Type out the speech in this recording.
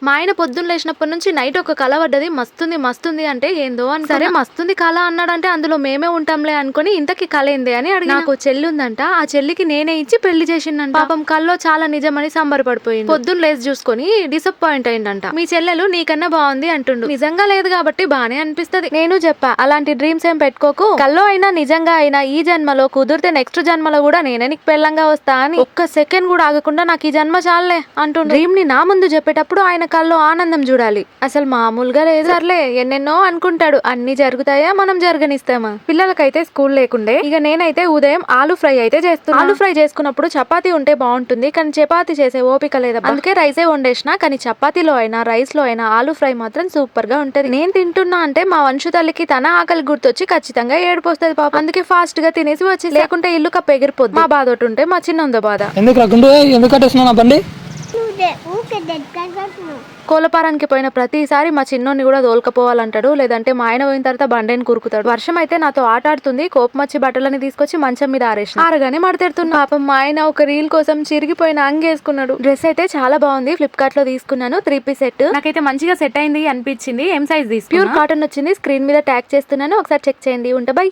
మా ఆయన పొద్దున్న లేచినప్పటి నుంచి నైట్ ఒక కళ పడ్డది, మస్తుంది అంటే ఏందో అని. సరే మస్తుంది కళ అన్నాడంటే అందులో మేమే ఉంటాంలే అనుకుని ఇంతకి కళ ఏంది అని అడిగి, నాకు చెల్లి ఉందంట, ఆ చెల్లికి నేనే ఇచ్చి పెళ్లి చేసిండంట. పాపం కల్లో చాలా నిజమని సంబరపడిపోయింది. పొద్దున్న లేచి చూసుకొని డిసప్పాయింట్ అయిందంట. మీ చెల్లెలు నీకన్నా బాగుంది అంటుండు. నిజంగా లేదు కాబట్టి బానే అనిపిస్తది. నేను చెప్పా, అలాంటి డ్రీమ్స్ ఏం పెట్టుకోకు, కల్లో అయినా నిజంగా అయినా ఈ జన్మలో కుదిరితే నెక్స్ట్ జన్మలో కూడా నేనే నీకు పెళ్ళంగా వస్తా అని. ఒక్క సెకండ్ కూడా ఆగకుండా నాకు ఈ జన్మ చాలే అంటుండు. డ్రీమ్ ని నా ముందు చెప్పేటప్పుడు ఆయన కల్లో ఆనందం చూడాలి, అసలు మామూలుగా లేదు. సర్లే ఎన్నెన్నో అనుకుంటాడు, అన్ని జరుగుతాయా, మనం జరగనిస్తామా? పిల్లలకైతే స్కూల్ లేకుండే, ఇక నేనైతే ఉదయం ఆలు ఫ్రై అయితే చేస్తున్నా. ఆలు ఫ్రై చేసుకున్నప్పుడు చపాతీ ఉంటే బాగుంటుంది, కానీ చపాతీ చేసే ఓపిక లేదు, అందుకే రైసే వండేసిన. కానీ చపాతీలో అయినా రైస్ లో అయినా ఆలు ఫ్రై మాత్రం సూపర్ గా ఉంటది. నేను తింటున్నా అంటే మా వంశు తల్లికి తన ఆకలి గుర్తొచ్చి ఖచ్చితంగా ఏడుపు వస్తుంది పాప. అందుకే ఫాస్ట్ గా తినేసి వచ్చి, లేకుంటే ఇల్లు కప్ప ఎగిరిపోద్ది. మా బాధ ఒకటి ఉంటే మా చిన్నందో బాధ. ఎందుకు కట్టేస్తున్నావు బండి? కోలపారానికి పోయిన ప్రతిసారి మా చిన్నోని కూడా దోల్కపోవాలంటాడు, లేదంటే మా ఆయన పోయిన తర్వాత బండేని కురుకుతాడు. వర్షం అయితే నాతో ఆట ఆడుతుంది, కోపం వచ్చి బట్టలని తీసుకొచ్చి మంచం మీద ఆరేసిన, ఆరగానే మడతెడుతున్నా. పాపం మా ఆయన ఒక రీల్ కోసం చిరిగిపోయిన అంగేసుకున్నాడు. డ్రెస్ అయితే చాలా బాగుంది, ఫ్లిప్కార్ట్ లో తీసుకున్నాను, 3 పీస్ సెట్. నాకైతే మంచిగా సెట్ అయింది అనిపించింది. ఎం సైజ్ తీసుకున్నా, ప్యూర్ కాటన్ వచ్చింది. స్క్రీన్ మీద ట్యాగ్ చేస్తున్నాను, ఒకసారి చెక్ చేయండి. ఉంటా, బై.